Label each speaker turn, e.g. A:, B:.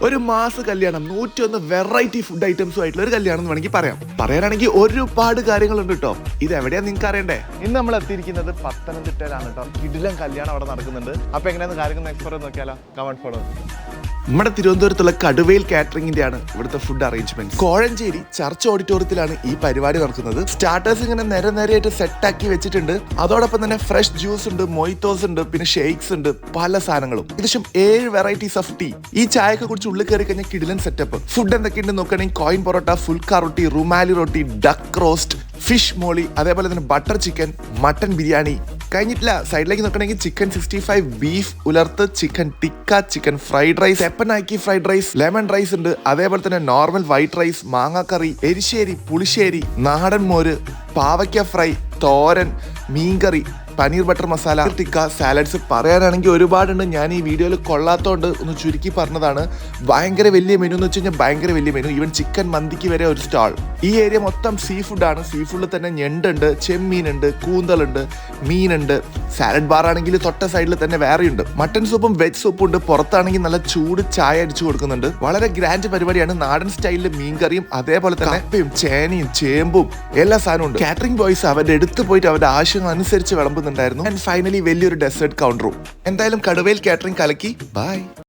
A: ഒരു മാസ കല്യാണം 101 വെറൈറ്റി ഫുഡ് ഐറ്റംസും ആയിട്ടുള്ള ഒരു കല്യാണം എന്ന് വേണമെങ്കിൽ പറയാനാണെങ്കിൽ ഒരുപാട് കാര്യങ്ങളുണ്ട് കേട്ടോ. ഇത് എവിടെയാ നിങ്ങൾക്ക് അറിയണ്ടേ? ഇന്ന് നമ്മൾ എത്തിയിരിക്കുന്നത് പത്തനംതിട്ടയിലാണ് കേട്ടോ. കിടിലൻ കല്യാണം അവിടെ നടക്കുന്നുണ്ട്. അപ്പൊ എങ്ങനെയാണ് കാര്യങ്ങൾ എക്സ്പ്ലോർ നോക്കിയാലോ? Comment follow. നമ്മുടെ തിരുവനന്തപുരത്തുള്ള കടുവയിൽ കാറ്ററിംഗിന്റെ ആണ് ഇവിടുത്തെ ഫുഡ് അറേഞ്ച്മെന്റ്. കോഴഞ്ചേരി ചർച്ച് ഓഡിറ്റോറിയത്തിലാണ് ഈ പരിപാടി നടക്കുന്നത്. സ്റ്റാർട്ടേഴ്സ് ഇങ്ങനെ നിരനിരയായിട്ട് സെറ്റ് ആക്കി വെച്ചിട്ടുണ്ട്. അതോടൊപ്പം തന്നെ ഫ്രഷ് ജ്യൂസ് ഉണ്ട്, മൊയ്ത്തോസ് ഉണ്ട്, പിന്നെ ഷേക്സ് ഉണ്ട്, പല സാധനങ്ങളും. ഏകദേശം 7 വെറൈറ്റീസ് ഓഫ് ടീ. ഈ ചായയൊക്കെ കുറിച്ച് ഉള്ളിൽ കയറി കഴിഞ്ഞാൽ കിടിലൻ സെറ്റപ്പ്. ഫുഡ് എന്തൊക്കെയുണ്ട് നോക്കുകയാണെങ്കിൽ coin parotta, phulka roti, rumali roti, duck roast, fish molee, അതേപോലെ തന്നെ ബട്ടർ ചിക്കൻ, മട്ടൻ ബിരിയാണി. കഴിഞ്ഞിട്ടില്ല, സൈഡിലേക്ക് നോക്കണമെങ്കിൽ chicken 65, beef ularthu, chicken tikka, chicken fried rice, പെപ്പനാക്കി ഫ്രൈഡ് റൈസ്, ലെമൺ റൈസ് ഉണ്ട്, അതേപോലെ തന്നെ നോർമൽ വൈറ്റ് റൈസ്, മാങ്ങാക്കറി, എരിശ്ശേരി, പുളിശ്ശേരി, നാടൻ മോര്, പാവയ്ക്ക ഫ്രൈ, തോരൻ, മീൻകറി, പനീർ ബട്ടർ മസാല, ടിക്ക, സാലഡ്സ്. പറയാനാണെങ്കിൽ ഒരുപാടുണ്ട്. ഞാൻ ഈ വീഡിയോയിൽ കൊള്ളാത്തോണ്ട് ഒന്ന് ചുരുക്കി പറഞ്ഞതാണ്. ഭയങ്കര വലിയ മെനു എന്ന് വെച്ച് കഴിഞ്ഞാൽ ഭയങ്കര വലിയ മെനു. ഈവൻ ചിക്കൻ മന്തിക്ക് വരെ ഒരു സ്റ്റാൾ. ഈ ഏരിയ മൊത്തം സീ ഫുഡാണ്. സീ ഫുഡിൽ തന്നെ ഞണ്ടുണ്ട്, ചെമ്മീനുണ്ട്, കൂന്തലുണ്ട്, മീനുണ്ട്. സാലഡ് ബാർ ആണെങ്കിൽ തൊട്ട സൈഡിൽ തന്നെ വേറെയുണ്ട്. മട്ടൻ സൂപ്പും വെജ് സൂപ്പും ഉണ്ട്. പുറത്താണെങ്കിൽ നല്ല ചൂട് ചായ അടിച്ചു കൊടുക്കുന്നുണ്ട്. വളരെ ഗ്രാൻഡ് പരിപാടിയാണ്. നാടൻ സ്റ്റൈലിൽ മീൻകറിയും അതേപോലെ തന്നെ കപ്പയും ചേനയും ചേമ്പും എല്ലാ സാധനവും ഉണ്ട്. കാറ്ററിംഗ് ബോയ്സ് അവരുടെ അടുത്ത് പോയിട്ട് അവരുടെ ആവശ്യങ്ങൾ അനുസരിച്ച് വിളമ്പുന്നുണ്ടായിരുന്നു. ആൻഡ് ഫൈനലി വലിയൊരു ഡെസേർട്ട് കൗണ്ടറും. എന്തായാലും കടുവയിൽ കാറ്ററിംഗ് കലക്കി. ബൈ.